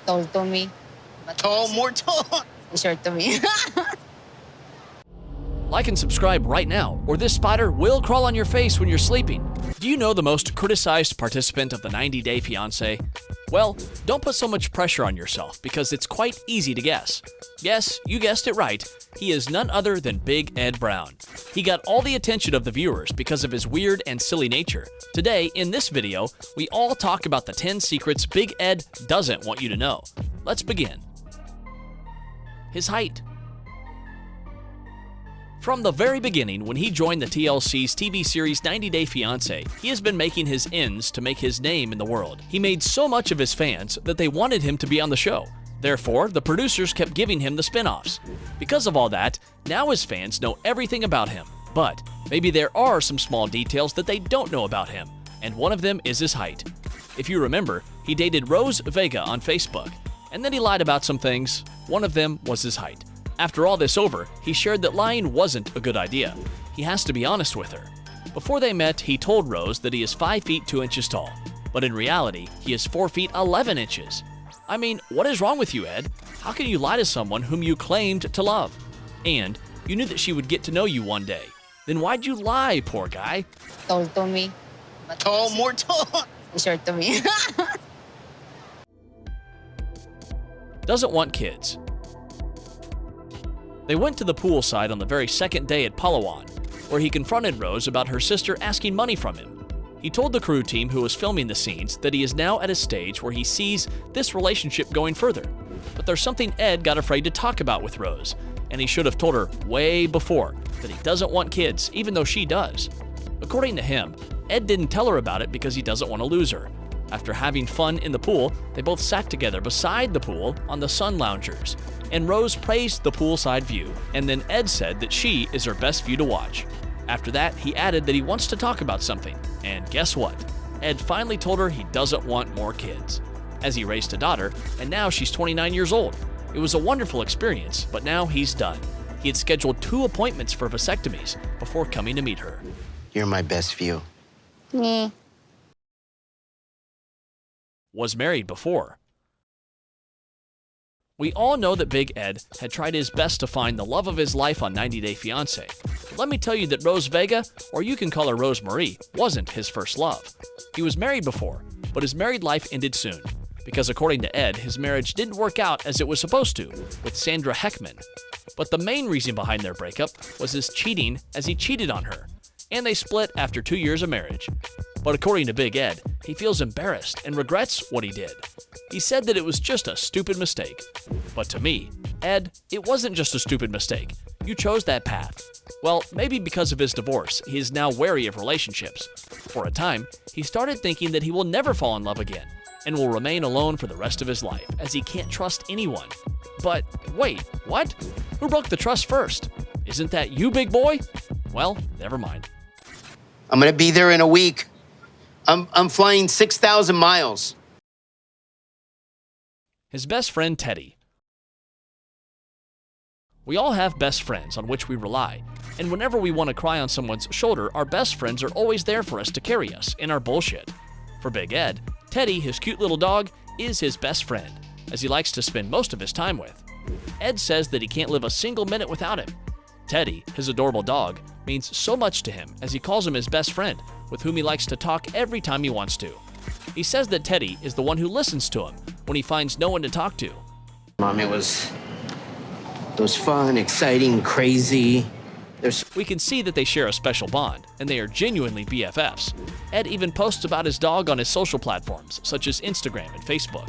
Tall to me. But Tall, more tall. short to me. Like and subscribe right now, or this spider will crawl on your face when you're sleeping. Do you know the most criticized participant of the 90-Day Fiancé? Well, don't put so much pressure on yourself because it's quite easy to guess. Yes, you guessed it right. He is none other than Big Ed Brown. He got all the attention of the viewers because of his weird and silly nature. Today, in this video, we all talk about the 10 secrets Big Ed doesn't want you to know. Let's begin. His height. From the very beginning, when he joined the TLC's TV series 90-Day Fiancé, he has been making his ends to make his name in the world. He made so much of his fans that they wanted him to be on the show. Therefore, the producers kept giving him the spin-offs. Because of all that, now his fans know everything about him. But maybe there are some small details that they don't know about him, and one of them is his height. If you remember, he dated Rose Vega on Facebook, and then he lied about some things. One of them was his height. After all this over, he shared that lying wasn't a good idea. He has to be honest with her. Before they met, he told Rose that he is 5 feet 2 inches tall, but in reality, he is 4 feet 11 inches. I mean, what is wrong with you, Ed? How can you lie to someone whom you claimed to love? And you knew that she would get to know you one day. Then why'd you lie, poor guy? Tall to me. But Tall, more tall. short to me. Doesn't want kids. They went to the poolside on the very second day at Palawan, where he confronted Rose about her sister asking money from him. He told the crew team who was filming the scenes that he is now at a stage where he sees this relationship going further. But there's something Ed got afraid to talk about with Rose, and he should have told her way before that he doesn't want kids, even though she does. According to him, Ed didn't tell her about it because he doesn't want to lose her. After having fun in the pool, they both sat together beside the pool on the sun loungers, and Rose praised the poolside view, and then Ed said that she is her best view to watch. After that, he added that he wants to talk about something, and guess what? Ed finally told her he doesn't want more kids, as he raised a daughter, and now she's 29 years old. It was a wonderful experience, but now he's done. He had scheduled 2 appointments for vasectomies before coming to meet her. You're my best view. Was married before. We all know that Big Ed had tried his best to find the love of his life on 90-Day Fiancé. But let me tell you that Rose Vega, or you can call her Rose Marie, wasn't his first love. He was married before, but his married life ended soon, because according to Ed, his marriage didn't work out as it was supposed to, with Sandra Heckman. But the main reason behind their breakup was his cheating, as he cheated on her, and they split after 2 years of marriage. But according to Big Ed, he feels embarrassed and regrets what he did. He said that it was just a stupid mistake. But to me, Ed, it wasn't just a stupid mistake. You chose that path. Well, maybe because of his divorce, he is now wary of relationships. For a time, he started thinking that he will never fall in love again and will remain alone for the rest of his life, as he can't trust anyone. But wait, what? Who broke the trust first? Isn't that you, big boy? Well, never mind. I'm gonna be there in a week. I'm flying 6,000 miles. His best friend, Teddy. We all have best friends on which we rely, and whenever we want to cry on someone's shoulder, our best friends are always there for us to carry us in our bullshit. For Big Ed, Teddy, his cute little dog, is his best friend, as he likes to spend most of his time with. Ed says that he can't live a single minute without him. Teddy, his adorable dog, means so much to him as he calls him his best friend, with whom he likes to talk every time he wants to. He says that Teddy is the one who listens to him when he finds no one to talk to. Mom, it was fun, exciting, crazy. We can see that they share a special bond, and they are genuinely BFFs. Ed even posts about his dog on his social platforms, such as Instagram and Facebook.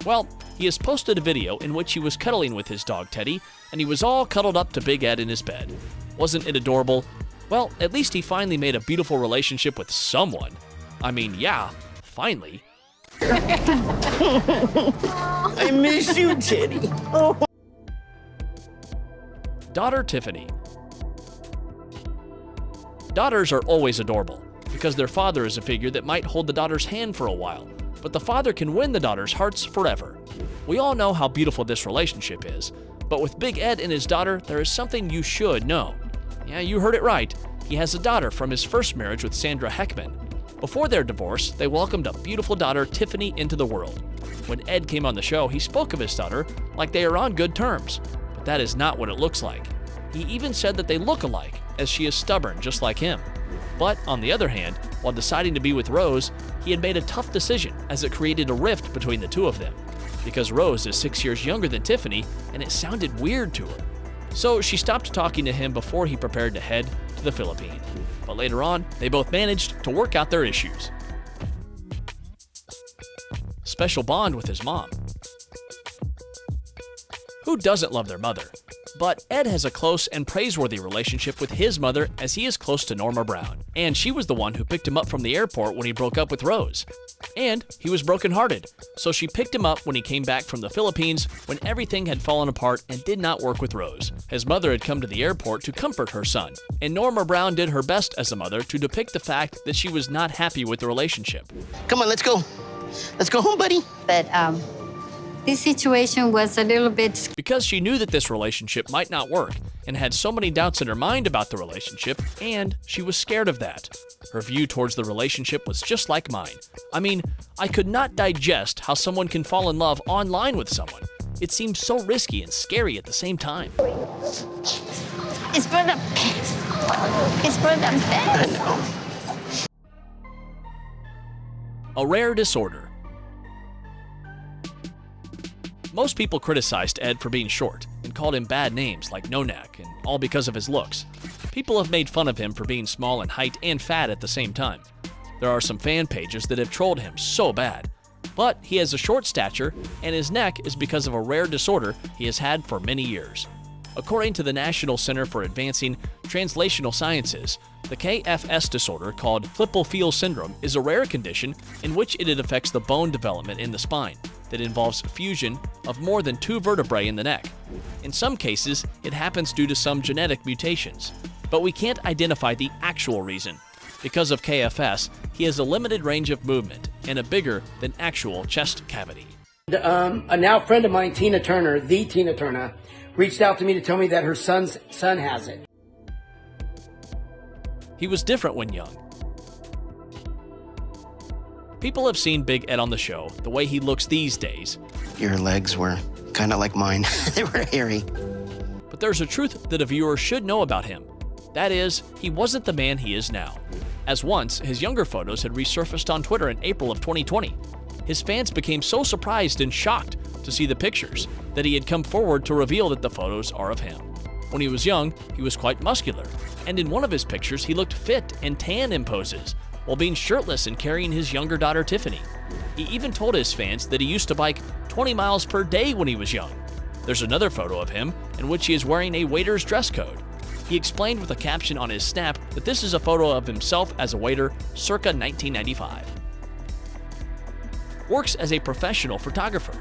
Well, he has posted a video in which he was cuddling with his dog Teddy, and he was all cuddled up to Big Ed in his bed. Wasn't it adorable? Well, at least he finally made a beautiful relationship with someone. I mean, yeah, finally. I miss you, Teddy. Daughter Tiffany. Daughters are always adorable, because their father is a figure that might hold the daughter's hand for a while, but the father can win the daughter's hearts forever. We all know how beautiful this relationship is, but with Big Ed and his daughter, there is something you should know. Yeah, you heard it right. He has a daughter from his first marriage with Sandra Heckman. Before their divorce, they welcomed a beautiful daughter, Tiffany, into the world. When Ed came on the show, he spoke of his daughter like they are on good terms, but that is not what it looks like. He even said that they look alike, as she is stubborn just like him. But on the other hand, while deciding to be with Rose, he had made a tough decision as it created a rift between the two of them, because Rose is 6 years younger than Tiffany and it sounded weird to her. So she stopped talking to him before he prepared to head to the Philippines. But later on, they both managed to work out their issues. Special bond with his mom. Who doesn't love their mother? But Ed has a close and praiseworthy relationship with his mother, as he is close to Norma Brown, and she was the one who picked him up from the airport when he broke up with Rose. And he was brokenhearted, so she picked him up when he came back from the Philippines when everything had fallen apart and did not work with Rose. His mother had come to the airport to comfort her son, and Norma Brown did her best as a mother to depict the fact that she was not happy with the relationship. Come on, let's go. Let's go home, buddy. But this situation was a little bit Because she knew that this relationship might not work and had so many doubts in her mind about the relationship, and she was scared of that. Her view towards the relationship was just like mine. I mean, I could not digest how someone can fall in love online with someone. It seems so risky and scary at the same time. It's for the best. It's for the best. A rare disorder. Most people criticized Ed for being short and called him bad names like no neck, and all because of his looks. People have made fun of him for being small in height and fat at the same time. There are some fan pages that have trolled him so bad. But he has a short stature, and his neck is because of a rare disorder he has had for many years. According to the National Center for Advancing Translational Sciences, the KFS disorder, called Klippel-Feil syndrome, is a rare condition in which it affects the bone development in the spine that involves fusion of more than 2 vertebrae in the neck. In some cases, it happens due to some genetic mutations, but we can't identify the actual reason. Because of KFS, he has a limited range of movement and a bigger than actual chest cavity. A now friend of mine, Tina Turner, the Tina Turner, reached out to me to tell me that her son has it. He was different when young. People have seen Big Ed on the show, the way he looks these days. Your legs were kind of like mine. They were hairy. But there's a truth that a viewer should know about him. That is, he wasn't the man he is now. As once, his younger photos had resurfaced on Twitter in April of 2020. His fans became so surprised and shocked to see the pictures that he had come forward to reveal that the photos are of him. When he was young, he was quite muscular, and in one of his pictures he looked fit and tan in poses, while being shirtless and carrying his younger daughter Tiffany. He even told his fans that he used to bike 20 miles per day when he was young. There's another photo of him in which he is wearing a waiter's dress code. He explained with a caption on his Snap that this is a photo of himself as a waiter circa 1995. Works as a professional photographer.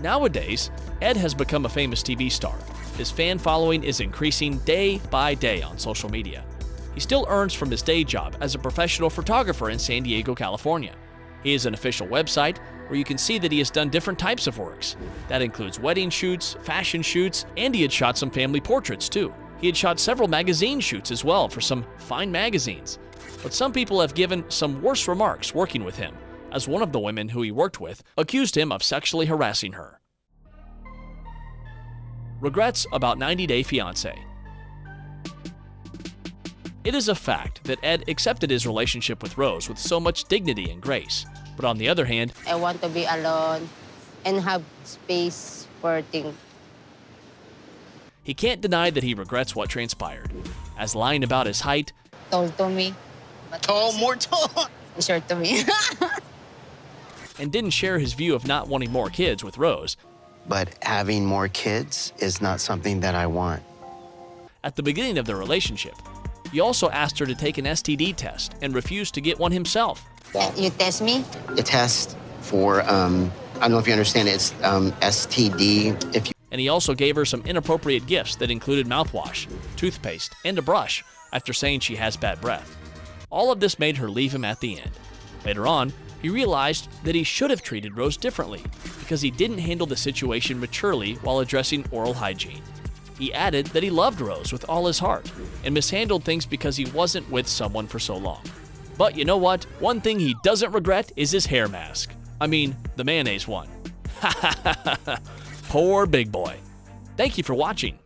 Nowadays, Ed has become a famous TV star. His fan following is increasing day by day on social media. He still earns from his day job as a professional photographer in San Diego, California. He has an official website where you can see that he has done different types of works. That includes wedding shoots, fashion shoots, and he had shot some family portraits too. He had shot several magazine shoots as well for some fine magazines. But some people have given some worse remarks working with him, as one of the women who he worked with accused him of sexually harassing her. Regrets about 90 Day Fiance. It is a fact that Ed accepted his relationship with Rose with so much dignity and grace. But on the other hand, I want to be alone and have space for things. he can't deny that he regrets what transpired, as lying about his height Tall to me. But Tall, more tall. short to me. and didn't share his view of not wanting more kids with Rose. But having more kids is not something that I want. At the beginning of their relationship, he also asked her to take an STD test and refused to get one himself. You test me? The test for, I don't know if you understand it, it's STD. And he also gave her some inappropriate gifts that included mouthwash, toothpaste, and a brush after saying she has bad breath. All of this made her leave him at the end. Later on, he realized that he should have treated Rose differently because he didn't handle the situation maturely while addressing oral hygiene. He added that he loved Rose with all his heart and mishandled things because he wasn't with someone for so long. But you know what? One thing he doesn't regret is his hair mask. I mean, the mayonnaise one. Poor big boy. Thank you for watching.